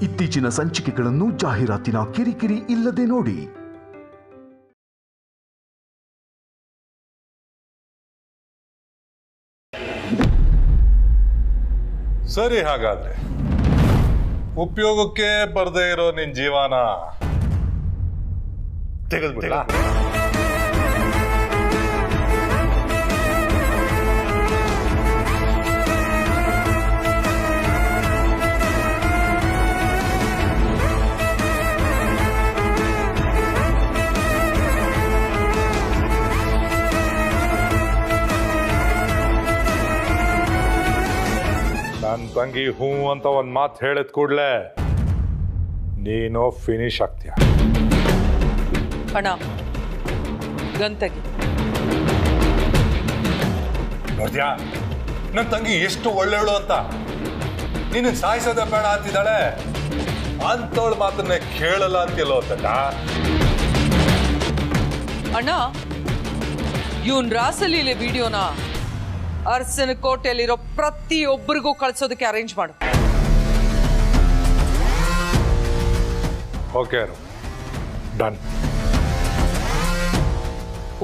ಇತ್ತೀಚಿನ ಸಂಚಿಕೆಗಳನ್ನು ಜಾಹೀರಾತಿನ ಕಿರಿಕಿರಿ ಇಲ್ಲದೆ ನೋಡಿ. ಸರಿ, ಹಾಗಾದ್ರೆ ಉಪಯೋಗಕ್ಕೆ ಬರದೇ ಇರೋ ನಿನ್ ಜೀವನ ತೆಗೆದ್ಬಿಡ. ನನ್ನ ತಂಗಿ ಹೂ ಅಂತ ಒಂದ್ ಮಾತು ಹೇಳಿದ ಕೂಡ್ಲೆ ನೀನು ಫಿನಿಶ್ ಆಗ್ತೀಯ. ಅಣ್ಣ ಗಂತಗಿ ನೋಡ್ದ್ಯಾ ನನ್ನ ತಂಗಿ ಎಷ್ಟು ಒಳ್ಳೆಯವಳು ಅಂತ. ನೀನು ಸಾಯಿಸೋದ ಬೇಡ ಅಂತಿದ್ದಾಳೆ, ಅಂತವಳ ಮಾತನ್ನೇ ಕೇಳಲ್ಲ ಅಂತಿಲ್ಲೋ ಅಂತ. ಅಣ್ಣ ಇವನ್ ರಾಸಲೀಲೆ ವಿಡಿಯೋನ ಅರಸನ ಕೋಟೆಯಲ್ಲಿರೋ ಪ್ರತಿಯೊಬ್ಬರಿಗೂ ಕಳ್ಸೋದಕ್ಕೆ ಅರೇಂಜ್ ಮಾಡು. Okay, done.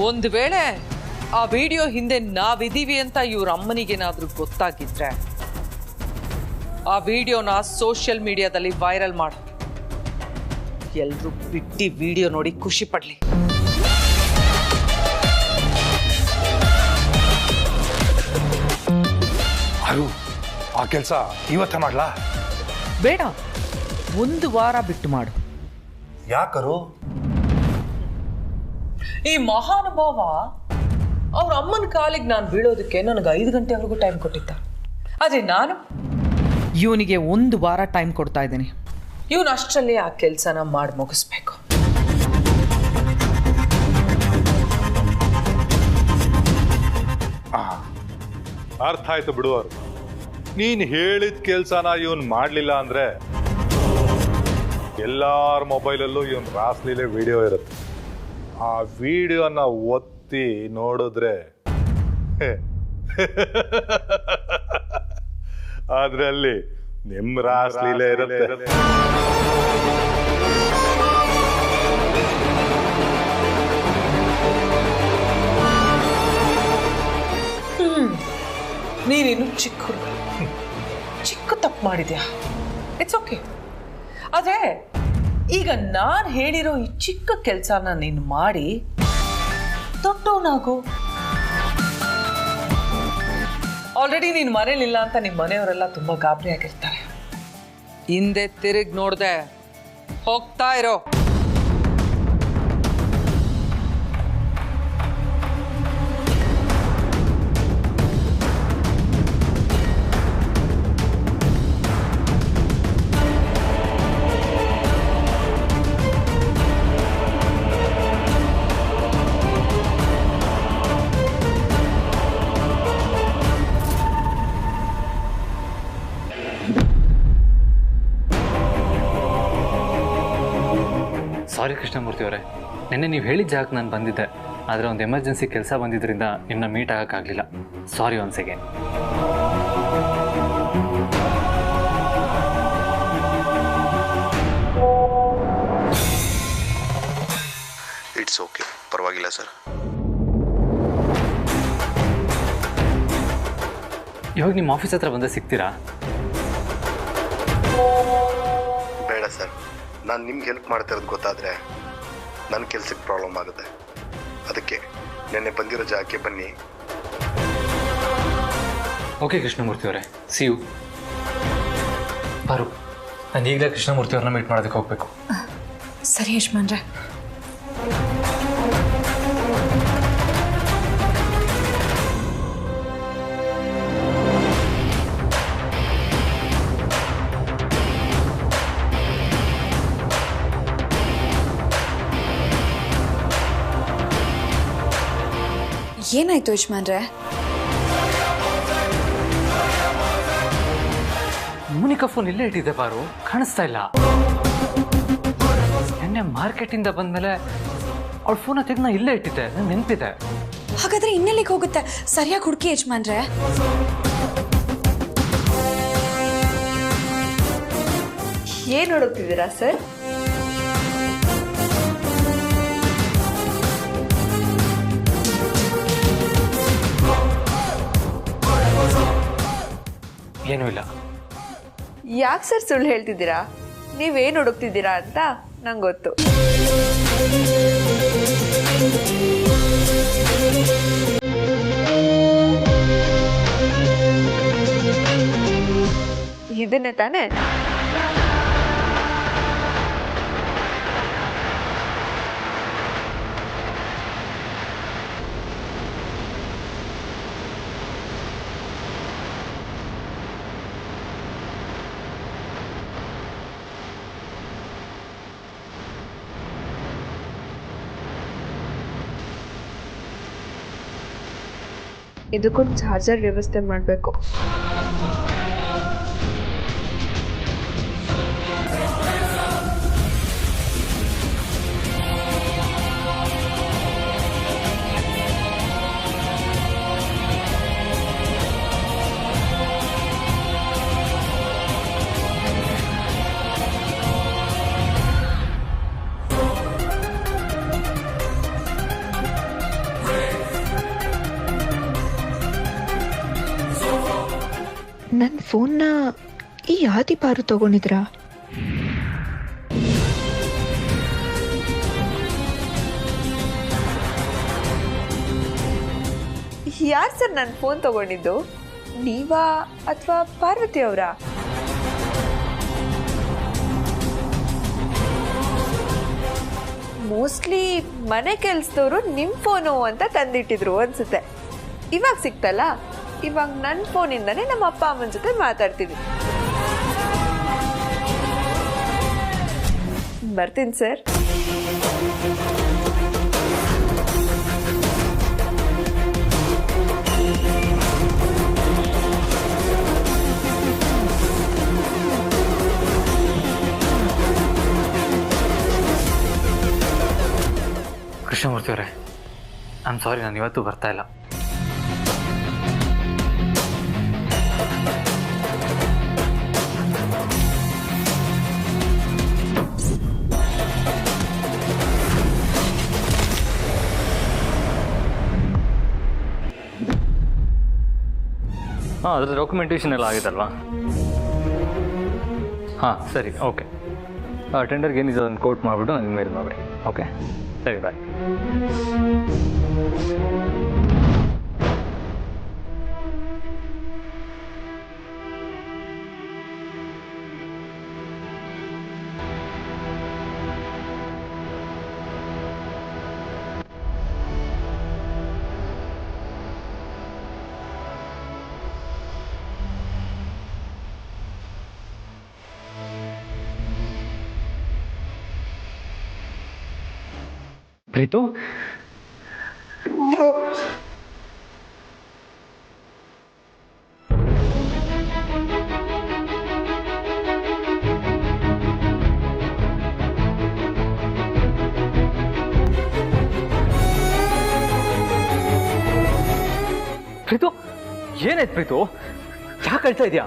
ಒಂದು ವೇಳೆ ಆ ವಿಡಿಯೋ ಹಿಂದೆ ನಾವಿದೀವಿ ಅಂತ ಇವ್ರ ಅಮ್ಮನಿಗೇನಾದ್ರೂ ಗೊತ್ತಾಗಿದ್ರೆ ಆ ವಿಡಿಯೋನ ಸೋಷಿಯಲ್ ಮೀಡಿಯಾದಲ್ಲಿ ವೈರಲ್ ಮಾಡು. ಎಲ್ರೂ ಬಿಟ್ಟಿ ವಿಡಿಯೋ ನೋಡಿ ಖುಷಿ ಪಡ್ಲಿ. ಆ ಕೆಲಸ ಇವತ್ತೇ ಮಾಡ್ಲಾ? ಬೇಡ, ಒಂದು ವಾರ ಬಿಟ್ಟು ಮಾಡು. ಯಾಕರು? ಈ ಮಹಾನುಭಾವ ಅವ್ರ ಅಮ್ಮನ ಕಾಲಿಗೆ ನಾನು ಬೀಳೋದಕ್ಕೆ ನನಗೆ 5 ಗಂಟೆವರೆಗೂ ಟೈಮ್ ಕೊಟ್ಟಿದ್ದ. ಆದ್ರೆ ನಾನು ಇವನಿಗೆ 1 ವಾರ ಟೈಮ್ ಕೊಡ್ತಾ ಇದ್ದೀನಿ. ಇವನು ಅಷ್ಟರಲ್ಲಿ ಆ ಕೆಲಸನ ಮಾಡಿ ಮುಗಿಸ್ಬೇಕು. ಅರ್ಥ ಆಯ್ತು ಬಿಡುವರು. ನೀನ್ ಹೇಳಿದ ಕೆಲ್ಸನ ಇವನ್ ಮಾಡ್ಲಿಲ್ಲ ಅಂದ್ರೆ ಎಲ್ಲಾರ ಮೊಬೈಲಲ್ಲೂ ಇವನ್ ರಾಸ್ಲೀಲೆ ವಿಡಿಯೋ ಇರುತ್ತೆ. ಆ ವಿಡಿಯೋನ ಒತ್ತಿ ನೋಡಿದ್ರೆ ಅದ್ರಲ್ಲಿ ನಿಮ್ ರಾಸ್ಲೀಲೆ ಇರುತ್ತೆ. ನೀನೇನು ಚಿಕ್ಕ ತಪ್ಪು ಮಾಡಿದ್ಯಾ, ಇಟ್ಸ್ ಓಕೆ. ಆದ್ರೆ ಈಗ ನಾನು ಹೇಳಿರೋ ಈ ಚಿಕ್ಕ ಕೆಲಸನ ನೀನು ಮಾಡಿ ದೊಡ್ಡವನಾಗು. ಆಲ್ರೆಡಿ ನೀನು ಮನೇಲಿಲ್ಲ ಅಂತ ನಿಮ್ಮ ಮನೆಯವರೆಲ್ಲ ತುಂಬಾ ಗಾಬರಿ ಆಗಿರ್ತಾರೆ. ಹಿಂದೆ ತಿರುಗಿ ನೋಡ್ದೆ ಹೋಗ್ತಾ ಇರೋ. ಸಾರಿ ಕೃಷ್ಣಮೂರ್ತಿ ಅವರೇ, ನಿನ್ನೆ ನೀವು ಹೇಳಿದ ಜಾಗಕ್ಕೆ ನಾನು ಬಂದಿದ್ದೆ, ಆದರೆ ಒಂದು ಎಮರ್ಜೆನ್ಸಿ ಕೆಲಸ ಬಂದಿದ್ದರಿಂದ ನಿಮ್ಮನ್ನ ಮೀಟ್ ಆಗೋಕ್ಕಾಗಲಿಲ್ಲ. Sorry once again. It's okay, ಪರವಾಗಿಲ್ಲ ಸರ್. ಇವಾಗ ನಿಮ್ಮ ಆಫೀಸ್ ಹತ್ರ ಬಂದರೆ ಸಿಗ್ತೀರಾ? ಬೇಡ ಸರ್, ನಾನು ನಿಮ್ಗೆ ಹೆಲ್ಪ್ ಮಾಡ್ತಾ ಇರೋದು ಗೊತ್ತಾದರೆ ನನ್ನ ಕೆಲಸಕ್ಕೆ ಪ್ರಾಬ್ಲಮ್ ಆಗುತ್ತೆ. ಅದಕ್ಕೆ ನೆನ್ನೆ ಬಂದಿರೋ ಜಾಗಕ್ಕೆ ಬನ್ನಿ. ಓಕೆ ಕೃಷ್ಣಮೂರ್ತಿ ಅವರೇ, ಸಿ ಯು. ಬಾರು, ನಾನು ಈಗಲೇ ಕೃಷ್ಣಮೂರ್ತಿ ಅವ್ರನ್ನ ಮೀಟ್ ಮಾಡೋದಕ್ಕೆ ಹೋಗಬೇಕು. ಸರಿ ಯಜಮಾನ್ರೆ. ಏನಾಯ್ತು ಯಜಮಾನ್ರೆ? ಮೋನಿಕಾ ಫೋನ್ ಇಲ್ಲೇ ಇಟ್ಟಿದ್ದೆ ಬಾರು, ಕಾಣಿಸ್ತಾ ಇಲ್ಲ. ನಿನ್ನೆ ಮಾರ್ಕೆಟಿಂದ ಬಂದಮೇಲೆ ಅವಳ ಫೋನ ತೆಗೆದು ನಾ ಇಲ್ಲೇ ಇಟ್ಟಿದ್ದೆ, ನಂಗೆ ನೆನಪಿದೆ. ಹಾಗಾದ್ರೆ ಇನ್ನೆಲ್ಲಿಗೆ ಹೋಗುತ್ತೆ? ಸರಿಯಾಗಿ ಹುಡುಕಿ ಯಜಮಾನ್ರೆ. ಏನು ಹುಡುಕ್ತಿದ್ದೀರಾ ಸರ್? ಏನೂ ಇಲ್ಲ. ಯಾಕೆ ಸರ್ ಸುಳ್ಳು ಹೇಳ್ತಿದ್ದೀರಾ? ನೀವೇನು ಹುಡುಕ್ತಿದ್ದೀರಾ ಅಂತ ನಂಗೆ ಗೊತ್ತು. ಇದನ್ನೇ ತಾನೇ? ಇದಕ್ಕೊಂದು ಚಾರ್ಜರ್ ವ್ಯವಸ್ಥೆ ಮಾಡಬೇಕು. ನನ್ನ ಫೋನ್ನ ಈ ಆದಿಪಾರು ತಗೊಂಡಿದ್ರಾ? ಯಾರು ಸರ್ ನನ್ನ ಫೋನ್ ತಗೊಂಡಿದ್ದು? ನೀವಾ ಅಥವಾ ಪಾರ್ವತಿ ಅವರಾ? ಮೋಸ್ಟ್ಲಿ ಮನೆ ಕೆಲಸದವರು ನಿಮ್ಮ ಫೋನು ಅಂತ ತಂದಿಟ್ಟಿದ್ರು ಅನ್ಸುತ್ತೆ. ಇವಾಗ ಸಿಕ್ತಲ್ಲ, ಇವಾಗ ನನ್ನ ಫೋನಿಂದನೇ ನಮ್ಮ ಅಪ್ಪ ಅಮ್ಮನ ಜೊತೆ ಮಾತಾಡ್ತೀನಿ. ಬರ್ತೀನಿ ಸರ್. ಕೃಷ್ಣಮೂರ್ತಿ ಅವರೇ, ಐ ಆಮ್ ಸಾರಿ, ನಾನು ಇವತ್ತು ಬರ್ತಾ ಇಲ್ಲ. ಹಾಂ, ಅದ್ರ ಡಾಕ್ಯುಮೆಂಟೇಷನ್ ಎಲ್ಲ ಆಗಿದಲ್ವಾ? ಹಾಂ ಸರಿ, ಓಕೆ. ಟೆಂಡರ್ಗೆ ಏನಿದೆ ಅದನ್ನು ಕೋಟ್ ಮಾಡಿಬಿಟ್ಟು ನನಗೆ ಮೇಲ್ ಮಾಡಿಬಿಡಿ. ಓಕೆ, ಸರಿ, ಬಾಯ್. ಪ್ರೀತು, ಪ್ರೀತು, ಏನಾಯ್ತು ಪ್ರೀತು? ಯಾಕೆ ಅಳ್ತಾ ಇದೆಯಾ?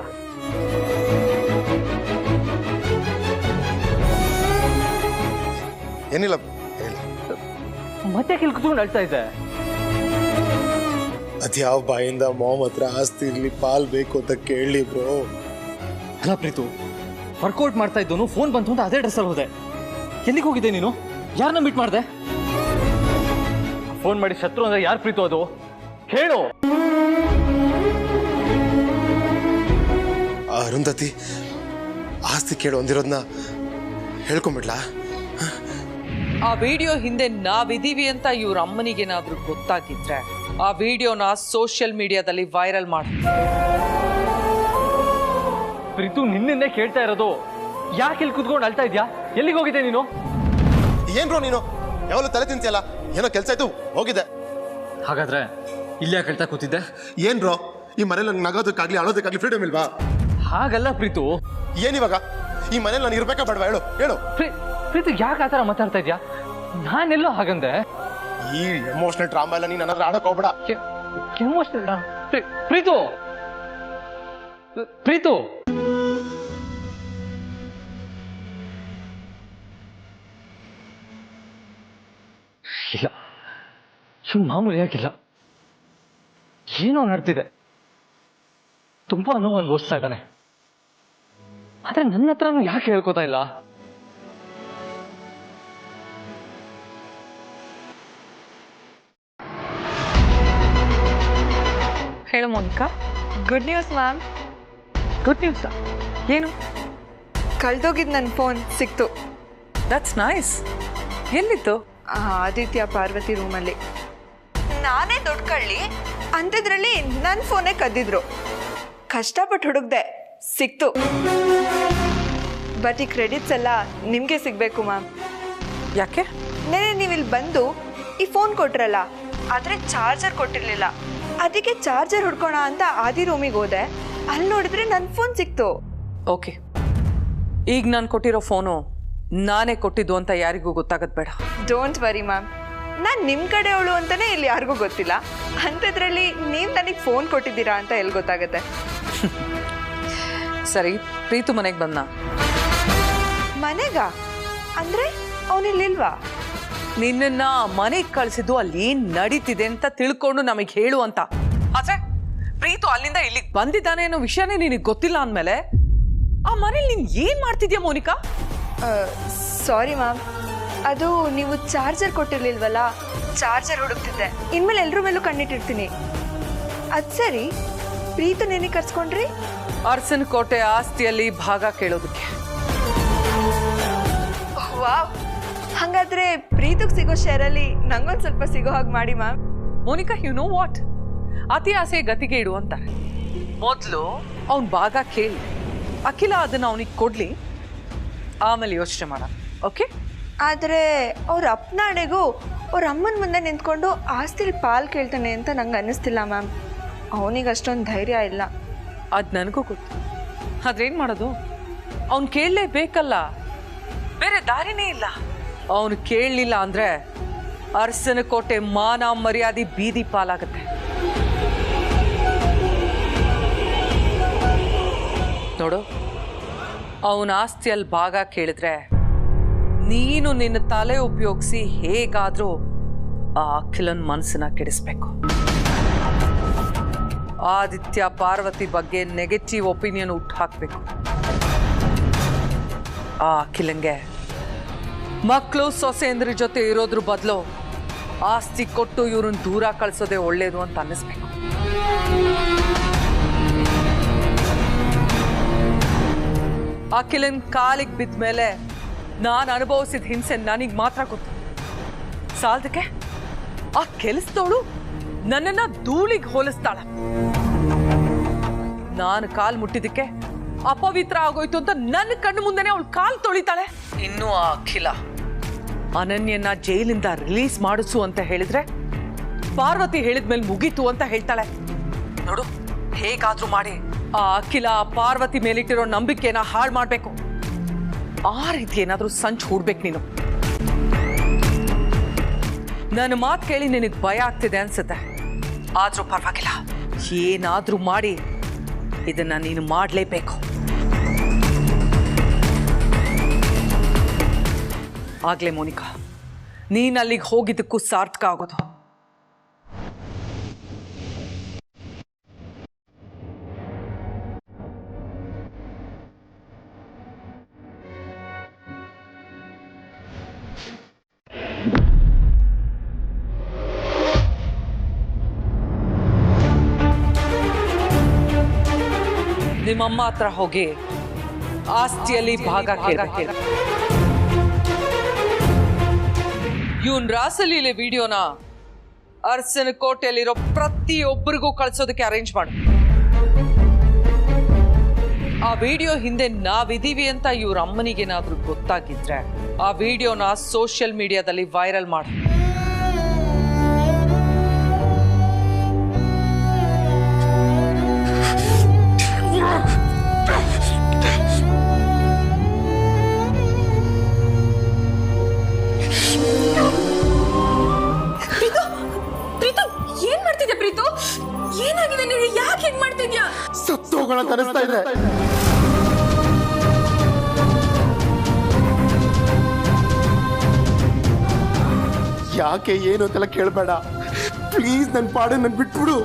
ಏನಿಲ್ಲ, ಮತ್ತೆ ಕೆಲ್ ಕುತ್ಕೊಂಡು ಅಳ್ತಾ ಇದ್ದೆ. ಅದ್ಯಾವ ಬಾಯಿಂದ ಮಾಮ್ ಹತ್ರ ಆಸ್ತಿ ಇರ್ಲಿ ಪಾಲ್ ಬೇಕು ಅಂತ ಕೇಳಲಿ ಬ್ರೋ. ಅಲ್ಲ ಪ್ರೀತು, ವರ್ಕೌಟ್ ಮಾಡ್ತಾ ಇದ್ದೋನು ಫೋನ್ ಬಂತು ಅಂತ ಅದೇ ಡ್ರೆಸ್ಸಲ್ಲಿ ಹೋದೆ. ಎಲ್ಲಿಗೆ ಹೋಗಿದ್ದೆ ನೀನು? ಯಾರನ್ನ ಮೀಟ್ ಮಾಡಿದೆ? ಫೋನ್ ಮಾಡಿ ಶತ್ರು ಅಂದ್ರೆ ಯಾರು ಪ್ರೀತು? ಅದು ಹೇಳು. ಅರುಂಧತಿ ಆಸ್ತಿ ಕೇಳು ಅಂದಿರೋದನ್ನ ಹೇಳ್ಕೊಂಬಿಡ್ಲಾ? ಆ ವಿಡಿಯೋ ಹಿಂದೆ ನಾವಿದೀವಿ ಅಂತ ಇವ್ರ ಅಮ್ಮನಿಗೇನಾದ್ರೂ ಗೊತ್ತಾಗಿದ್ರೆ ಆ ವಿಡಿಯೋನ ಸೋಷಿಯಲ್ ಮೀಡಿಯಾದಲ್ಲಿ ವೈರಲ್ ಮಾಡಿ. ಪ್ರೀತು, ನಿನ್ನೆ ಕೇಳ್ತಾ ಇರೋದು, ಯಾಕೆ ಇಲ್ಲಿ ಕುತ್ಕೊಂಡು ಅಳ್ತಾ ಇದ್ಯಾ? ಎಲ್ಲಿಗೆ ಹೋಗಿದ್ದೆ ನೀನು? ಏನ್ ಬ್ರೋ ನೀನು ಯಾವಾಗಲೂ ತಲೆ ತಿಂತಿಯಲ್ಲ? ಏನೋ ಕೆಲಸ ಆಯ್ತು ಹೋಗಿದ್ದೆ. ಹಾಗಾದ್ರೆ ಇಲ್ಲೇ ಕೇಳ್ತಾ ಕೂತಿದ್ದೆ? ಏನ್ ಬ್ರೋ, ಈ ಮನೇಲಿ ನಂಗೆ ನಗೋದಕ್ಕಾಗ್ಲಿ ಅಳೋದಕ್ಕಾಗ್ಲಿ ಫ್ರೀಡಮ್ ಇಲ್ವಾ? ಹಾಗಲ್ಲ ಪ್ರೀತು. ಏನಿವಾಗ ಈ ಮನೇಲಿ ನಾನು ಇರ್ಬೇಕಾ ಬೇಡವಾ? ಹೇಳು ಹೇಳು. ಪ್ರೀತು, ಯಾಕೆ ಆತರ ಮಾತಾಡ್ತಾ ಇದ್ಯಾ? ನಾನೆಲ್ಲೋ ಹಾಗಂದೆ. ಈ ಎಮೋಷನಲ್ ಡ್ರಾಮಾ ಎಲ್ಲ ನೀನು ನನ್ನ ಆಡಕ್ ಹೋಗ್ಬೇಡ. ಎಮೋಷನಲ್ ಪ್ರೀತು, ಪ್ರೀತು ಇಲ್ಲ ಇವ್ ಮಾಮೂಲಿಯಾಗಿಲ್ಲ, ಏನೋ ನಡ್ತಿದೆ. ತುಂಬಾ ನೋವು ಅನುಭವಿಸ್ತಾ ಇದ್ದಾನೆ. ಆದ್ರೆ ನನ್ನ ಹತ್ರನೂ ಯಾಕೆ ಹೇಳ್ಕೊತಾ ಇಲ್ಲ? ಹೇಳು Monica. Good news ma'am. Good news ಏನು? ಕಳ್ದೋಗಿದ್ದು ನನ್ನ ಫೋನ್ ಸಿಕ್ತು. That's nice. ಎಲ್ಲಿತ್ತು? ಆದಿತ್ಯ ಪಾರ್ವತಿ ರೂಮಲ್ಲಿ. ನಾನೇ ದೊಡ್ಡ ಕಳ್ಳಿ ಅಂಥದ್ರಲ್ಲಿ ನನ್ನ ಫೋನೇ ಕದ್ದಿದ್ರು. ಕಷ್ಟಪಟ್ಟು ಹುಡುಕ್ದೆ, ಸಿಕ್ತು. ಬಟ್ ಈ ಕ್ರೆಡಿಟ್ಸ್ ಎಲ್ಲ ನಿಮಗೆ ಸಿಗಬೇಕು ಮ್ಯಾಮ್. ಯಾಕೆ? ನೆನೆ ನೀವು ಇಲ್ಲಿ ಬಂದು ಈ ಫೋನ್ ಕೊಟ್ರಲ್ಲ, ಆದರೆ ಚಾರ್ಜರ್ ಕೊಟ್ಟಿರಲಿಲ್ಲ. ಅದಕ್ಕೆ ಚಾರ್ಜರ್ ಹುಡ್ಕೋಣ ಅಂತ ಆದಿ ರೂಮಿಗೆ ಹೋದೆ. ಅಲ್ಲಿ ನೋಡಿದ್ರೆ ನನ್ನ ಫೋನ್ ಸಿಕ್ತು. ಓಕೆ, ಈಗ ನಾನು ಕೊಟ್ಟಿರೋ ಫೋನು ನಾನೇ ಕೊಟ್ಟಿದ್ದು ಅಂತ ಯಾರಿಗೂ ಗೊತ್ತಾಗದ್ ಬೇಡ. ಡೋಂಟ್ ವರಿ ಮ್ಯಾಮ್, ನಾನು ನಿಮ್ಮ ಕಡೆಯವಳು ಅಂತಲೇ ಇಲ್ಲಿ ಯಾರಿಗೂ ಗೊತ್ತಿಲ್ಲ. ಅಂಥದ್ರಲ್ಲಿ ನೀವು ನನಗೆ ಫೋನ್ ಕೊಟ್ಟಿದ್ದೀರಾ ಅಂತ ಎಲ್ಲಿ ಗೊತ್ತಾಗುತ್ತೆ? ಸರಿ, ಪ್ರೀತು ಮನೆಗೆ ಬಂದ? ಮನೆಗ ಅಂದರೆ ಅವನಿಲ್ಲಿಲ್ವಾ? ನಿನ್ನ ಮನೆಗೆ ಕಳಿಸಿದ್ದು ಅಲ್ಲಿ ಏನ್ ನಡೀತಿದೆ ಅಂತ ತಿಳ್ಕೊಂಡು ನಮಗೆ ಹೇಳು ಅಂತ. ಆದ್ರೆ ಪ್ರೀತು ಅಲ್ಲಿಂದ ಇಲ್ಲಿಗೆ ಬಂದಿದ್ದಾನೆ ಅನ್ನೋ ವಿಷಯನೇ ನಿನಗೆ ಗೊತ್ತಿಲ್ಲ ಅಂದಮೇಲೆ ಆ ಮನೇಲಿ ನೀನ್ ಏನ್ ಮಾಡ್ತಿದ್ಯಾ ಮೋನಿಕಾ? ಸಾರಿ ಮ್ಯಾಮ್, ಅದು ನೀವು ಚಾರ್ಜರ್ ಕೊಟ್ಟಿರ್ಲಿಲ್ವಲ್ಲ, ಚಾರ್ಜರ್ ಹುಡುಕ್ತಿದ್ದೆ. ಇನ್ಮೇಲೆ ಎಲ್ರ ಮೇಲೂ ಕಣ್ಣಿಟ್ಟಿರ್ತೀನಿ. ಅದು ಸರಿ, ಪ್ರೀತು ನೆನೆ ಕರ್ಸ್ಕೊಂಡ್ರಿ? ಅರಸನ ಕೋಟೆ ಆಸ್ತಿಯಲ್ಲಿ ಭಾಗ ಕೇಳೋದಕ್ಕೆ. ವಾವ್, ಹಾಗಾದ್ರೆ ಪ್ರೀತಿಗೆ ಸಿಗೋ ಶೇರಲ್ಲಿ ನಂಗೊಂದು ಸ್ವಲ್ಪ ಸಿಗೋ ಹಾಗೆ ಮಾಡಿ ma'am. Monica, you know what, ಅತಿ ಆಸೆ ಗತಿಗೆ ಇಡು ಅಂತಾರೆ. ಮೊದಲು ಅವನ್ ಭಾಗ ಕೇಳಿ, ಅಖಿಲ ಅದನ್ನ ಅವನಿಗೆ ಕೊಡ್ಲಿ, ಆಮೇಲೆ ಯೋಚನೆ ಮಾಡ. ಓಕೆ? ಆದರೆ ಅವ್ರ ಅಪ್ಪನಾಡೆಗೂ ಅವ್ರ ಅಮ್ಮನ ಮುಂದೆ ನಿಂತ್ಕೊಂಡು ಆಸ್ತಿಲಿ ಪಾಲ್ ಕೇಳ್ತಾನೆ ಅಂತ ನಂಗೆ ಅನ್ನಿಸ್ತಿಲ್ಲ ಮ್ಯಾಮ್. ಅವನಿಗೆ ಅಷ್ಟೊಂದು ಧೈರ್ಯ ಇಲ್ಲ. ಅದು ನನಗೂ ಗೊತ್ತು. ಆದ್ರೇನು ಮಾಡೋದು? ಅವನು ಕೇಳಲೇಬೇಕಲ್ಲ, ಬೇರೆ ದಾರಿನೇ ಇಲ್ಲ. ಅವನು ಕೇಳಲಿಲ್ಲ ಅಂದ್ರೆ ಅರಸನ ಕೋಟೆ ಮಾನ ಮರ್ಯಾದೆ ಬೀದಿ ಪಾಲಾಗತ್ತೆ. ನೋಡು, ಅವನ ಆಸ್ತಿಯಲ್ಲಿ ಭಾಗ ಕೇಳಿದ್ರೆ ನೀನು ನಿನ್ನ ತಲೆ ಉಪಯೋಗಿಸಿ ಹೇಗಾದ್ರೂ ಆ ಅಖಿಲನ್ ಮನಸ್ಸನ್ನ ಕೆಡಿಸ್ಬೇಕು. ಆದಿತ್ಯ ಪಾರ್ವತಿ ಬಗ್ಗೆ ನೆಗೆಟಿವ್ ಒಪಿನಿಯನ್ ಹುಟ್ಟು ಹಾಕ್ಬೇಕು. ಆ ಅಖಿಲಂಗೆ ಮಕ್ಕಳು ಸೊಸೆಯಂದ್ರ ಜೊತೆ ಇರೋದ್ರ ಬದಲು ಆಸ್ತಿ ಕೊಟ್ಟು ಇವ್ರನ್ನ ದೂರ ಕಳ್ಸೋದೇ ಒಳ್ಳೇದು ಅಂತ ಅನ್ನಿಸ್ಬೇಕು. ಅಖಿಲನ್ ಕಾಲಿಗೆ ಬಿದ್ದ ಮೇಲೆ ನಾನು ಅನುಭವಿಸಿದ ಹಿಂಸೆ ನನಗೆ ಮಾತ್ರ ಗೊತ್ತು. ಸಾಲದಕ್ಕೆ ಆ ಕೆಲಸದವಳು ನನ್ನನ್ನ ಧೂಳಿಗೆ ಹೋಲಿಸ್ತಾಳ. ನಾನು ಕಾಲ್ ಮುಟ್ಟಿದ್ದಕ್ಕೆ ಅಪವಿತ್ರ ಆಗೋಯ್ತು ಅಂತ ನನ್ನ ಕಣ್ಣು ಮುಂದೆನೆ ಅವಳು ಕಾಲ್ ತೊಳಿತಾಳೆ. ಇನ್ನು ಆ ಅಖಿಲ ಅನನ್ಯನ ಜೈಲಿಂದ ರಿಲೀಸ್ ಮಾಡಿಸು ಅಂತ ಹೇಳಿದ್ರೆ ಪಾರ್ವತಿ ಹೇಳಿದ್ಮೇಲೆ ಮುಗೀತು ಅಂತ ಹೇಳ್ತಾಳೆ. ನೋಡು, ಹೇಗಾದ್ರೂ ಮಾಡಿ ಆ ಅಖಿಲ ಪಾರ್ವತಿ ಮೇಲಿಟ್ಟಿರೋ ನಂಬಿಕೆನ ಹಾಳು ಮಾಡ್ಬೇಕು. ಆ ರೀತಿ ಏನಾದ್ರೂ ಸಂಚು ಹೂಡ್ಬೇಕು ನೀನು. ನನ್ನ ಮಾತು ಕೇಳಿ ನಿನಗೆ ಭಯ ಆಗ್ತಿದೆ ಅನ್ಸುತ್ತೆ. ಆದ್ರೂ ಪರವಾಗಿಲ್ಲ, ಏನಾದ್ರೂ ಮಾಡಿ ಇದನ್ನ ನೀನು ಮಾಡಲೇಬೇಕು. ಆಗ್ಲೇ ಮೋನಿಕಾ, ನೀನ್ ಅಲ್ಲಿಗೆ ಹೋಗಿದ್ದಕ್ಕೂ ಸಾರ್ಥಕ ಆಗೋದು. ನಿಮ್ಮಮ್ಮ ಹತ್ರ ಹೋಗಿ ಆಸ್ತಿಯಲ್ಲಿ ಭಾಗ ಕೇಳ. ಇವನ್ ರಾಸಲೀಲೆ ವಿಡಿಯೋನ ಅರಸನ ಕೋಟೆಯಲ್ಲಿರೋ ಪ್ರತಿಯೊಬ್ಬರಿಗೂ ಕಳ್ಸೋದಕ್ಕೆ ಅರೇಂಜ್ ಮಾಡು. ಆ ವಿಡಿಯೋ ಹಿಂದೆ ನಾವಿದೀವಿ ಅಂತ ಇವ್ರ ಅಮ್ಮನಿಗೇನಾದ್ರೂ ಗೊತ್ತಾಗಿದ್ರೆ ಆ ವಿಡಿಯೋನ ಸೋಷಿಯಲ್ ಮೀಡಿಯಾದಲ್ಲಿ ವೈರಲ್ ಮಾಡು. ಏನಾಗಿದೆ ನಿನಗೆ? ಯಾಕೆ ಹೀಗೆ ಮಾಡ್ತಿದ್ಯಾ? ಸತ್ತೋಗೋಣ ಅನಿಸ್ತಾ ಇದೆ. ಯಾಕೆ ಏನು ಅಂತೆಲ್ಲ ಕೇಳಬೇಡ ಪ್ಲೀಸ್. ನನ್ನ ಪಾಡು ನನ್ ಬಿಟ್ಬಿಡು.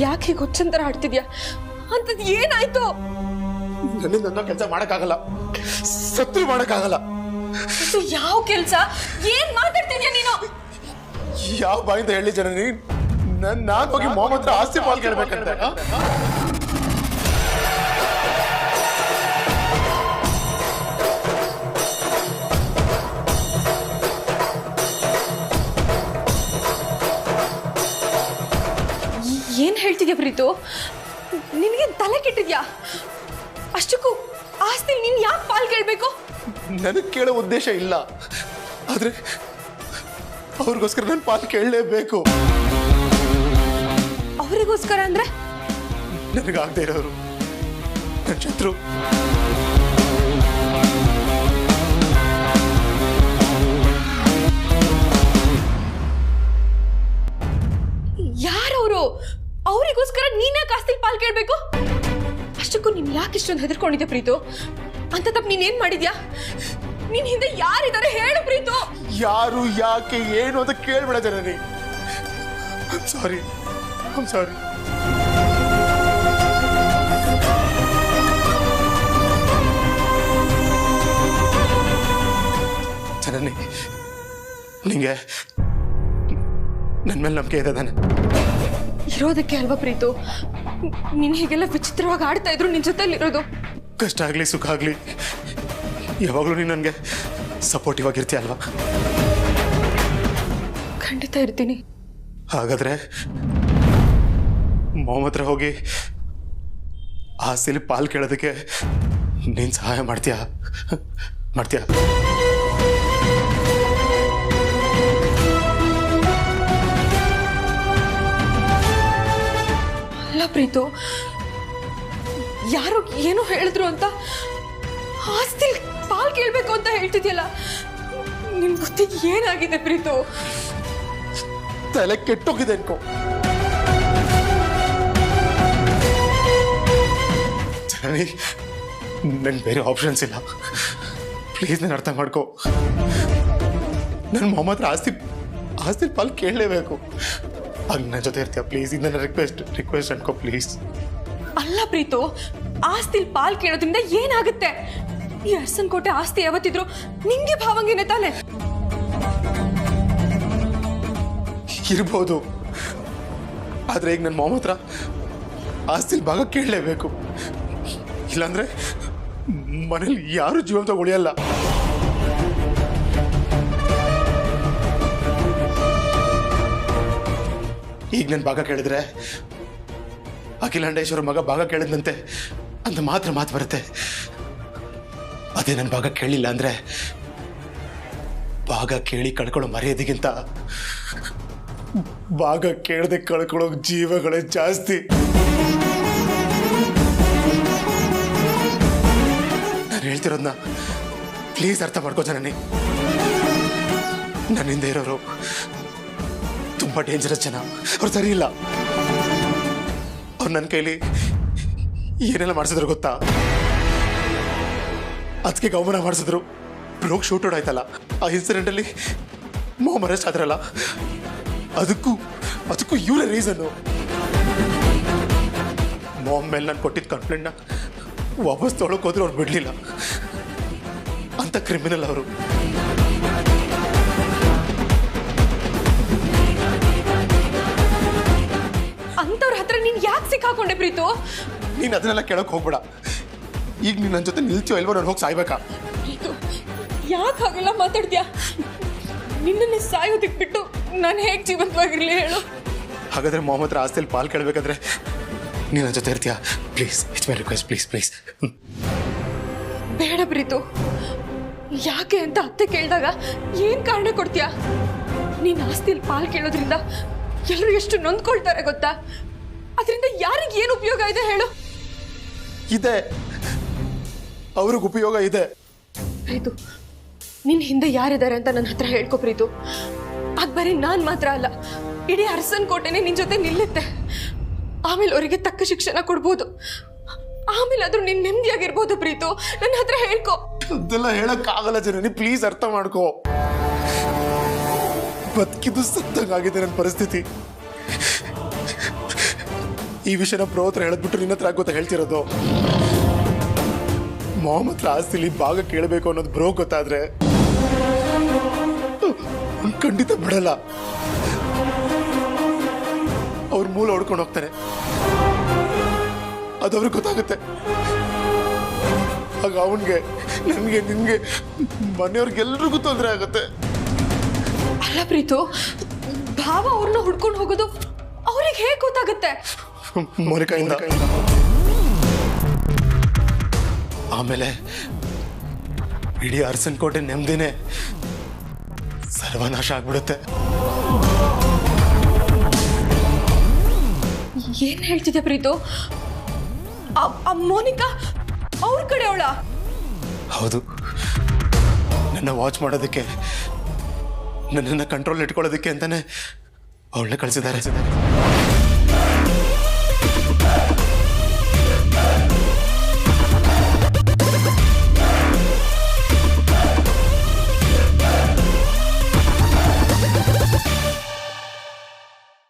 ಯಾಕೆ ಹೀಗೆ ಹುಚ್ಚಂತರ ಆಡ್ತಿದ್ಯಾ? ಅಂತದ್ ಏನಾಯ್ತು? ನನ್ನಿಂದ ಅನ್ನೋ ಕೆಲಸ ಮಾಡಕ್ಕಾಗಲ್ಲ, ಸತ್ರು ಮಾಡಕ್ಕಾಗಲ್ಲ. ಯಾವ ಕೆಲ್ಸ? ಏನ್ ಮಾತಾಡ್ತಿದ್ಯಾ ನೀನು? ಯಾವ ಬಾಯಿಂದ ಹೇಳಿ ಜನನಿ? ನಾನು ಹೋಗಿ ಮೊಹಮ್ಮದ್ ಹತ್ರ ಆಸ್ತಿ ಪಾಲ್ ಕೇಳ್ಬೇಕಂತ? ಏನ್ ಹೇಳ್ತಿದ್ಯಾ ಪ್ರೀತು? ನಿನಗೆ ತಲೆ ಕೆಟ್ಟಿದ್ಯಾ? ಅಷ್ಟಕ್ಕೂ ಆಸ್ತಿ ನೀನ್ ಯಾಕೆ ಪಾಲ್ ಕೇಳ್ಬೇಕು? ನನಗೆ ಕೇಳೋ ಉದ್ದೇಶ ಇಲ್ಲ, ಆದ್ರೆ ಅವ್ರಿಗೋಸ್ಕರ ನಾನು ಪಾಲ್ ಕೇಳಲೇಬೇಕು. ಅವರಿಗೋಸ್ಕರ ಅಂದ್ರೆ? ನನಗಾಗದೆ ಇರೋರು, ನನ್ನ ಶತ್ರು. ಯಾರವರು? ಅವರಿಗೋಸ್ಕರ ನೀನ್ಯಾಕೆ ಆಸ್ತಿ ಪಾಲ್ ಕೇಳ್ಬೇಕು? ಅಷ್ಟಕ್ಕೂ ನೀನ್ ಯಾಕೆ ಇಷ್ಟೊಂದು ಹೆದರ್ಕೊಂಡಿದ್ದೆ ಪ್ರೀತು? ಅಂತ ತಪ್ಪು ನೀನೇನ್ ಮಾಡಿದ್ಯಾ? ನಿನ್ ಹಿಂದೆ ಯಾರಿದ್ದಾರೆ ಹೇಳು ಪ್ರೀತು. ಯಾರು, ಯಾಕೆ, ಏನು ಅಂತ ಕೇಳ್ಬೇಡ ಜನನಿ. ಸಾರಿ, ಸಾರಿ. ಜನನಿ, ನಿಂಗೆ ನನ್ನ ಮೇಲೆ ನಂಬಿಕೆ ಇದೆ ತಾನೆ? ಇರೋದಕ್ಕೆ ಅಲ್ವಾ ಪ್ರೀತು ನೀನ್ ಹೀಗೆಲ್ಲ ವಿಚಿತ್ರವಾಗಿ ಆಡ್ತಾ ಇದ್ರು ನಿನ್ ಜೊತೆಲಿರೋದು? ಕಷ್ಟ ಆಗ್ಲಿ ಸುಖ ಆಗ್ಲಿ ಯಾವಾಗ್ಲೂ ನೀನು ನನಗೆ ಸಪೋರ್ಟಿವ್ ಆಗಿರ್ತೀಯ ಅಲ್ವಾ? ಖಂಡಿತ ಇರ್ತೀನಿ. ಹಾಗಾದ್ರೆ ಮೊಹಮ್ಮದ್ ಹತ್ರ ಹೋಗಿ ಆಸ್ತಿಲಿ ಪಾಲ್ ಕೇಳೋದಕ್ಕೆ ನೀನ್ ಸಹಾಯ ಮಾಡ್ತೀಯಾ? ಅಲ್ಲ ಪ್ರೀತು, ಯಾರೋ ಏನೋ ಹೇಳಿದ್ರು ಅಂತ ಆಸ್ತಿ ಪಾಲ್ ಕೇಳ್ಬೇಕು ಅಂತ ಹೇಳ್ತಿದ್ಯಲ್ಲ, ನಿನ್ ಬುದ್ಧಿಗೆ ಏನಾಗಿದೆ ಪ್ರೀತು? ತಲೆ ಕೆಟ್ಟೋಗಿದೆ ಅನ್ಕೋ. ನನ್ಗೆ ಬೇರೆ ಆಪ್ಷನ್ಸ್ ಇಲ್ಲ, ಪ್ಲೀಸ್ ನಾನು ಅರ್ಥ ಮಾಡ್ಕೋ. ನನ್ನ ಮೊಹಮ್ಮದ್ ಆಸ್ತಿ ಪಾಲ್ ಕೇಳಲೇಬೇಕು. ಆಗ ನನ್ನ ಜೊತೆ ಇರ್ತೀಯ ಪ್ಲೀಸ್? ಇದು ನನ್ನ ರಿಕ್ವೆಸ್ಟ್ ಅನ್ಕೋ ಪ್ಲೀಸ್. ಅಲ್ಲ ಪ್ರೀತು, ಆಸ್ತಿ ಪಾಲ್ ಕೇಳೋದ್ರಿಂದ ಏನಾಗುತ್ತೆ? ಈ ಅರ್ಸನ್ ಕೋಟೆ ಆಸ್ತಿ ಯಾವತ್ತಿದ್ರು ನಿಂಗೆ ಭಾವಂಗಿನೇ ತಾನೆ? ಇರ್ಬೋದು, ಆದ್ರೆ ಈಗ ನನ್ನ ಮೊಹಮ್ಮದ್ ಹತ್ರ ಆಸ್ತಿಲ್ ಭಾಗ ಕೇಳಲೇಬೇಕು. ಇಲ್ಲಾಂದ್ರೆ ಮನೇಲಿ ಯಾರು ಜೀವಂತ ಉಳಿಯಲ್ಲ. ಈಗ ನನ್ನ ಭಾಗ ಕೇಳಿದ್ರೆ ಅಖಿಲಾಂಡೇಶ್ವರ ಮಗ ಭಾಗ ಕೇಳಿದಂತೆ ಅಂತ ಮಾತು ಬರುತ್ತೆ. ಅದೇ ನನ್ನ ಭಾಗ ಕೇಳಿಲ್ಲ ಅಂದ್ರೆ ಭಾಗ ಕೇಳಿ ಕಳ್ಕೊಳ್ಳೋ ಮರ್ಯಾದೆಗಿಂತ ಭಾಗ ಕೇಳದೆ ಕಳ್ಕೊಳ್ಳೋ ಜೀವಗಳೇ ಜಾಸ್ತಿ. ನಾನು ಹೇಳ್ತಿರೋದನ್ನ ಪ್ಲೀಸ್ ಅರ್ಥ ಮಾಡ್ಕೋ ಜನನಿ. ನನ್ನಿಂದ ಇರೋರು ತುಂಬಾ ಡೇಂಜರಸ್ ಜನ, ಅವ್ರು ಸರಿ ಇಲ್ಲ. ಅವ್ರು ನನ್ನ ಕೈಲಿ ಏನೆಲ್ಲ ಮಾಡಿಸಿದ್ರು ಗೊತ್ತಾ? ಅದಕ್ಕೆ ಗಮನ ಮಾಡಿಸಿದ್ರು. ಬ್ರೋಕ್ ಶೂಟೌಟ್ ಆಯ್ತಲ್ಲ, ಆ ಇನ್ಸಿಡೆಂಟಲ್ಲಿ ಮೊಹಮ್ಮದ್ ಅರೆಸ್ಟ್ ಆದ್ರಲ್ಲ, ಅದಕ್ಕೂ ಇವರೇ ರೀಸನ್ನು. ಮೊಹಮ್ಮದ್ ಮೇಲೆ ನಾನು ಕೊಟ್ಟಿದ್ದ ಕಂಪ್ಲೇಂಟ್ನ ವಾಪಸ್ ತೊಗೊಳಕ್ ಹೋದ್ರು ಅವ್ರು ಬಿಡ್ಲಿಲ್ಲ. ಅಂತ ಕ್ರಿಮಿನಲ್ ಅವರು. ಅಂತವ್ರ ಹತ್ರ ನೀನ್ ಯಾಕೆ ಸಿಕ್ಕಾಕೊಂಡೆ ಪ್ರೀತು? ನೀನ್ ಅದನ್ನೆಲ್ಲ ಕೇಳಕ್ ಹೋಗ್ಬೇಡ. ಈಗ ನೀನ್ ನನ್ನ ಜೊತೆ ನಿಲ್ತೀಯೋ ಇಲ್ವೋ ನಾನು ಹೋಗಿ ಸಾಯ್ಬೇಕಾ? ಯಾಕೆ ಹಾಗೆಲ್ಲ ಮಾತಾಡ್ತೀಯಾ? ನಿನ್ನನ್ನೇ ಸಾಯೋದಕ್ಕೆ ಬಿಟ್ಟು ನಾನು ಹೇಗೆ ಜೀವಂತವಾಗಿರ್ಲಿ ಹೇಳು? ಹಾಗಾದ್ರೆ ಮೊಹಮ್ಮದ್ ಹತ್ರ ಆಸ್ತಿಯಲ್ಲಿ ಪಾಲ್ ಕೇಳಬೇಕಾದ್ರೆ ನೀನ್ ನನ್ನ ಜೊತೆ ಇರ್ತೀಯಾ? Please, it's my request, please. ಬೇಡ ಪ್ರೀತು, ಯಾಕೆ ಅಂತ ಅತ್ತೆ ಕೇಳಿದಾಗ ಏನ್ ಕಾರಣ ಕೊಡ್ತೀಯಾ? ನೀನ್ ಆಸ್ತಿಯಲ್ಲಿ ಪಾಲ್ ಕೇಳೋದ್ರಿಂದ ಎಲ್ಲರೂ ಎಷ್ಟು ನೊಂದ್ಕೊಳ್ತಾರೆ ಗೊತ್ತಾ? ಅದರಿಂದ ಯಾರಿಗೆ ಏನು ಉಪಯೋಗ ಇದೆ ಹೇಳು? ಇದೆ, ಅವ್ರಿಗೆ ಉಪಯೋಗ ಇದೆ. ಪ್ರೀತು, ನಿನ್ ಹಿಂದೆ ಯಾರಿದ್ದಾರೆ ಅಂತ ನನ್ನ ಹತ್ರ ಹೇಳ್ಕೊ ಪ್ರೀತು. ಅದ್ ಬರೀ ನಾನ್ ಮಾತ್ರ ಅಲ್ಲ, ಇಡೀ ಅರಸನ್ ಕೋಟೆನೆ ನಿನ್ ಜೊತೆ ನಿಲ್ಲುತ್ತೆ. ಆಮೇಲೆ ಅವರಿಗೆ ತಕ್ಕ ಶಿಕ್ಷಣ ಕೊಡ್ಬೋದು. ಆಮೇಲೆ ಆದ್ರೂ ನೀನ್ ನೆಮ್ಮದಿಯಾಗಿರ್ಬೋದು ಪ್ರೀತು. ನನ್ನ ಹತ್ರ ಹೇಳ್ಕೊ. ಅದೆಲ್ಲ ಹೇಳಕ್ಕಾಗಲ್ಲ ಜನನಿ, ಪ್ಲೀಸ್ ಅರ್ಥ ಮಾಡ್ಕೋ. ಬದುಕಿದ್ದು ಸತ್ತಂಗಾಗಿದೆ ನನ್ನ ಪರಿಸ್ಥಿತಿ. ಈ ವಿಷಯನ ಪ್ರೋ ಹತ್ರ ಹೇಳಿದ್ಬಿಟ್ಟು ನಿನ್ನ ಹತ್ರ ಗೊತ್ತಾ ಹೇಳ್ತಿರೋದು. ಮಾಮ್ ಹತ್ರ ಆಸ್ತಿಲಿ ಭಾಗ ಕೇಳಬೇಕು ಅನ್ನೋದು ಬ್ರೋ ಗೊತ್ತಾದ್ರೆ ಖಂಡಿತ ಬಿಡಲ್ಲ. ಅವ್ರ ಮೂಲ ಹೊಡ್ಕೊಂಡು ಹೋಗ್ತಾರೆ, ಅದು ಅವ್ರಿಗೆ ಗೊತ್ತಾಗುತ್ತೆ. ಆಗ ಅವನ್ಗೆ, ನನ್ಗೆ, ನಿನ್ಗೆ, ಮನೆಯವ್ರಿಗೆಲ್ರಿಗೂ ತೊಂದರೆ ಆಗುತ್ತೆ. ಅಲ್ಲ ಪ್ರೀತು, ಭಾವ ಅವ್ರನ್ನ ಹುಡ್ಕೊಂಡು ಹೋಗೋದು ಅವ್ರಿಗೆ ಹೇಗೆ ಗೊತ್ತಾಗುತ್ತೆ? ಮೋನಿಕಾಯಿಂದ. ಆಮೇಲೆ ಇಡೀ ಅರಸನ್ ಕೋಟೆ ನೆಮ್ಮದಿನೇ ಸರ್ವನಾಶ ಆಗ್ಬಿಡುತ್ತೆ. ಏನ್ ಹೇಳ್ತಿದ್ದೆ ಪ್ರೀತು? ಮೋನಿಕಾ ಅವ್ರ ಕಡೆ ಅವಳ? ಹೌದು, ನನ್ನ ವಾಚ್ ಮಾಡೋದಕ್ಕೆ, ನನ್ನನ್ನು ಕಂಟ್ರೋಲ್ ಇಟ್ಕೊಳ್ಳೋದಕ್ಕೆ ಅಂತಾನೆ ಅವಳನ್ನ ಕಳಿಸಿದ್ದಾರೆ.